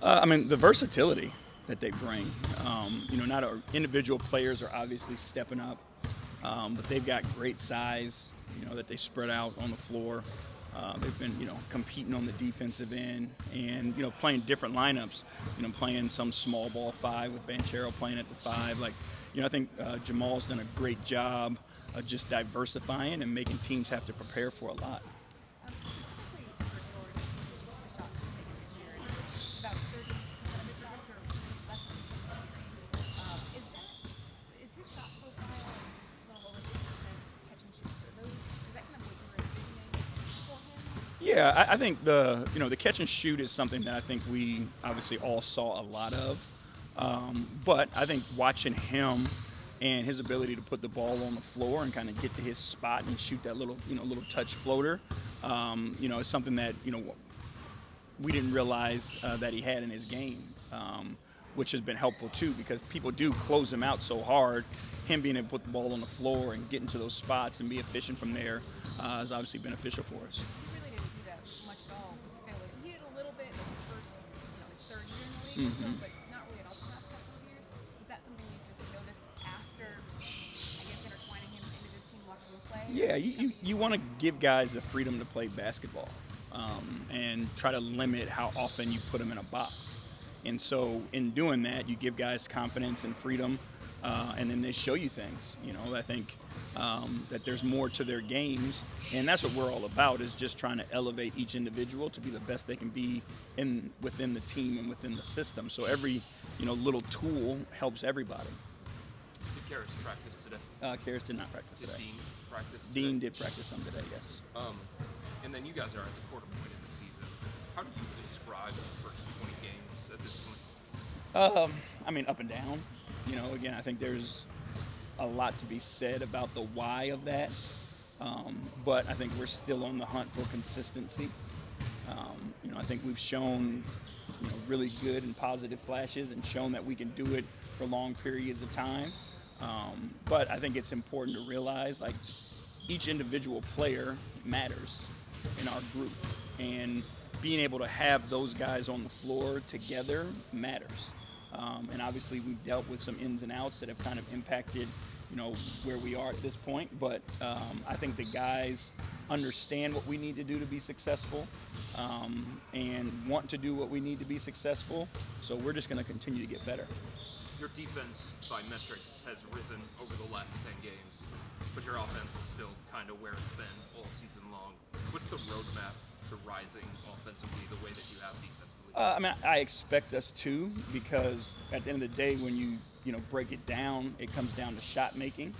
I mean, the versatility that they bring. Not our individual players are obviously stepping up, but they've got great size. That they spread out on the floor. They've been, competing on the defensive end and, playing different lineups. Playing some small ball five with Banchero playing at the five. I think Jamal's done a great job of just diversifying and making teams have to prepare for a lot. Specifically for Jordan, the shots he's taken this year, about 30% of his shots are less than 10-foot range. Is his shot profile a little over 50% catch and shoots? Is that kind of what you were envisioning for him? Yeah, I think the catch and shoot is something that I think we obviously all saw a lot of. But I think watching him and his ability to put the ball on the floor and kind of get to his spot and shoot that little touch floater, is something that we didn't realize that he had in his game, which has been helpful too because people do close him out so hard. Him being able to put the ball on the floor and get into those spots and be efficient from there is obviously beneficial for us. He really didn't do that much at all with Philly. He did a little bit in his third year in the league, but not really at all the past couple of years. Is that something you just noticed after, I guess, intertwining him into this team, watching him play? Yeah, you want to give guys the freedom to play basketball and try to limit how often you put them in a box. And so in doing that, you give guys confidence and freedom, and then they show you things. I think that there's more to their games, and that's what we're all about is just trying to elevate each individual to be the best they can be within the team and within the system. So every little tool helps everybody. Did Karras practice today? Karras did not practice Did today. Dean practice today? Dean did practice some today, yes. And then you guys are at the quarter point in the season. How do you describe the first 20 games at this point? I mean, up and down. Again, I think there's a lot to be said about the why of that. But I think we're still on the hunt for consistency. I think we've shown, really good and positive flashes and shown that we can do it for long periods of time. But I think it's important to realize, each individual player matters in our group. And being able to have those guys on the floor together matters. And obviously we've dealt with some ins and outs that have kind of impacted, where we are at this point. But I think the guys understand what we need to do to be successful and want to do what we need to be successful. So we're just going to continue to get better. Your defense, by metrics, has risen over the last 10 games, but your offense is still kind of where it's been all season long. What's the roadmap to rising offensively the way that you have defensively? I expect us to, because at the end of the day, when you break it down, it comes down to shot making,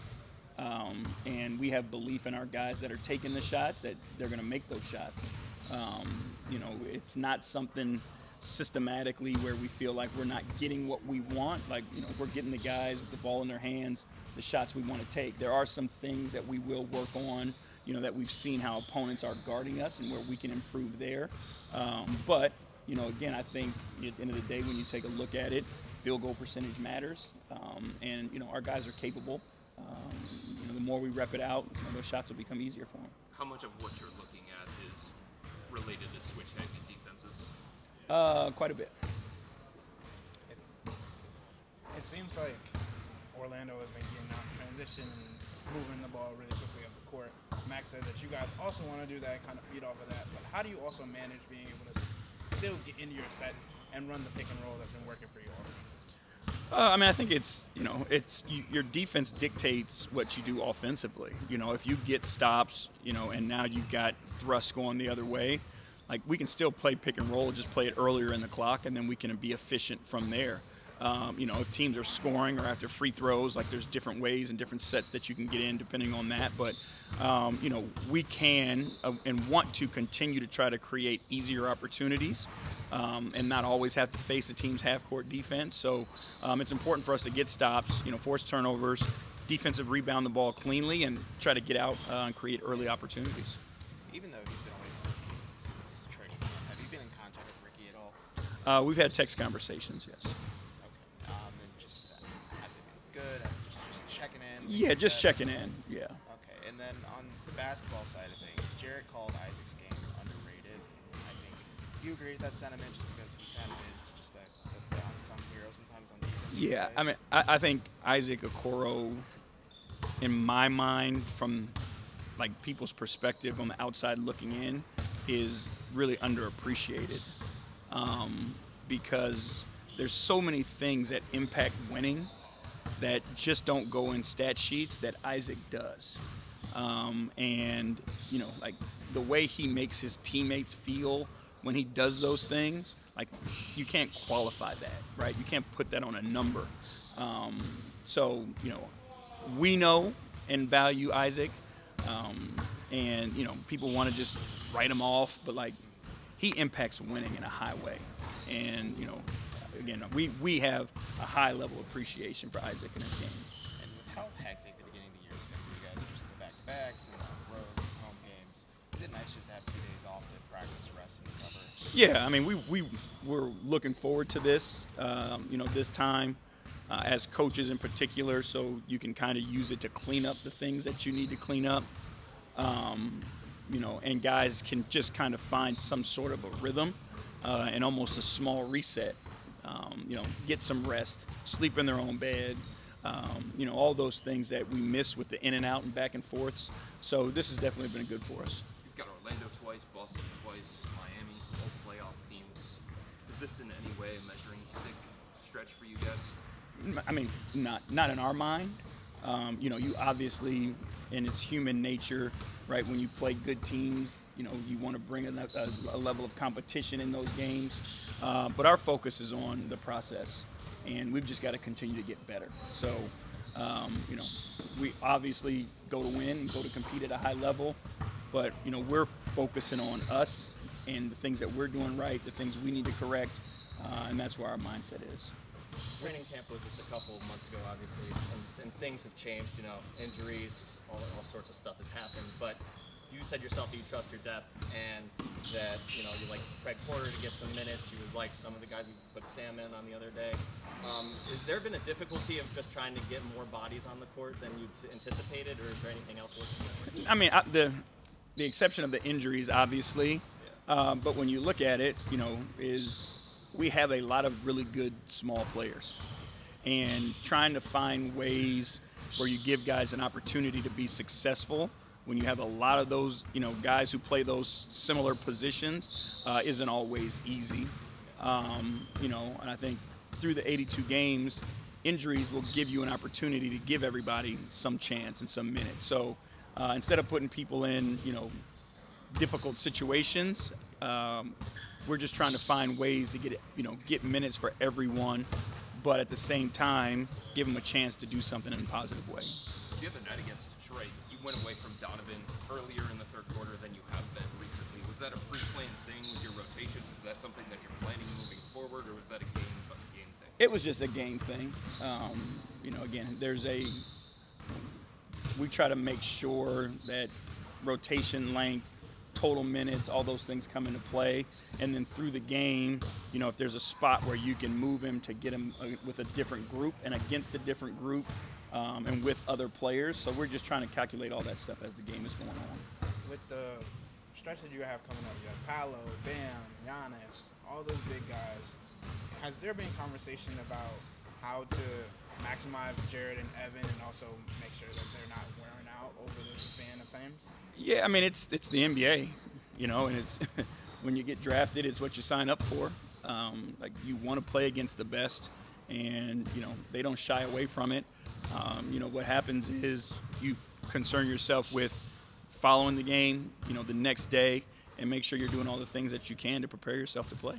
and we have belief in our guys that are taking the shots that they're going to make those shots. It's not something systematically where we feel like we're not getting what we want. We're getting the guys with the ball in their hands, the shots we want to take. There are some things that we will work on, that we've seen how opponents are guarding us and where we can improve there. But again, I think at the end of the day, when you take a look at it, field goal percentage matters, and our guys are capable. The more we rep it out, those shots will become easier for them. How much of what you're looking at is related to switch-hanging defenses? Quite a bit. It seems like Orlando is making out transition and moving the ball really quickly up the court. Max said that you guys also want to do that, kind of feed off of that. But how do you also manage being able to still get into your sets and run the pick and roll that's been working for you all season? I think it's your defense dictates what you do offensively. If you get stops, and now you've got thrust going the other way, we can still play pick and roll, just play it earlier in the clock, and then we can be efficient from there. If teams are scoring or after free throws, there's different ways and different sets that you can get in depending on that. But, we can and want to continue to try to create easier opportunities and not always have to face a team's half-court defense. So it's important for us to get stops, force turnovers, defensive rebound the ball cleanly, and try to get out and create early opportunities. Even though he's been away from the team since training camp, have you been in contact with Ricky at all? We've had text conversations, yes. Okay. And just have they been good? Just checking in? Yeah, just checking in, yeah. Okay. And then on the basketball side of things, Jarrett called Isaac's game underrated. I think Do you agree with that sentiment? Just because he kind of is just the unsung hero sometimes on defense. Yeah, I mean, I think Isaac Okoro, in my mind, from like people's perspective on the outside looking in, is really underappreciated because there's so many things that impact winning that just don't go in stat sheets that Isaac does. And, like the way he makes his teammates feel when he does those things, like you can't qualify that, right? You can't put that on a number. So, we know and value Isaac. And, people want to just write him off, but like he impacts winning in a high way. And, again, we have a high level of appreciation for Isaac in his game. And with how hectic the beginning of the year has been for you guys, just the back-to-backs and the roads and home games, is it nice just to have 2 days off to practice, rest, and recover? Yeah, I mean, we were looking forward to this, this time as coaches in particular, so you can kind of use it to clean up the things that you need to clean up, and guys can just kind of find some sort of a rhythm and almost a small reset. Get some rest, sleep in their own bed, all those things that we miss with the in and out and back and forths. So this has definitely been good for us. You've got Orlando twice, Boston twice, Miami, all playoff teams. Is this in any way a measuring stick stretch for you guys? I mean, not in our mind. You obviously, and it's human nature, right? When you play good teams, you want to bring a level of competition in those games. But our focus is on the process, and we've just got to continue to get better. So, we obviously go to win and go to compete at a high level, but, we're focusing on us and the things that we're doing right, the things we need to correct, and that's where our mindset is. Training camp was just a couple of months ago, obviously, and things have changed. Injuries, all sorts of stuff has happened. But you said yourself that you trust your depth, and that you like Craig Porter to get some minutes. You would like some of the guys you put Sam in on the other day. Has there been a difficulty of just trying to get more bodies on the court than you anticipated, or is there anything else working? I mean, the exception of the injuries, obviously, but when you look at it, is we have a lot of really good small players, and trying to find ways where you give guys an opportunity to be successful when you have a lot of those, guys who play those similar positions isn't always easy. And I think through the 82 games, injuries will give you an opportunity to give everybody some chance and some minutes. So instead of putting people in, difficult situations, we're just trying to find ways to get minutes for everyone, but at the same time, give them a chance to do something in a positive way. The other night against Detroit, you went away from Donovan earlier in the third quarter than you have been recently. Was that a pre-planned thing with your rotations? Is that something that you're planning moving forward, or was that a game thing? It was just a game thing. Again, we try to make sure that rotation length, total minutes, all those things come into play. And then through the game, if there's a spot where you can move him to get him with a different group and against a different group and with other players. So we're just trying to calculate all that stuff as the game is going on. With the stretch that you have coming up, you have Paolo, Bam, Giannis, all those big guys. Has there been conversation about how to maximize Jared and Evan and also make sure that they're not wearing out over the span of times? Yeah, I mean, it's the NBA, and it's when you get drafted, it's what you sign up for. Like you want to play against the best, and they don't shy away from it. What happens is you concern yourself with following the game, the next day, and make sure you're doing all the things that you can to prepare yourself to play.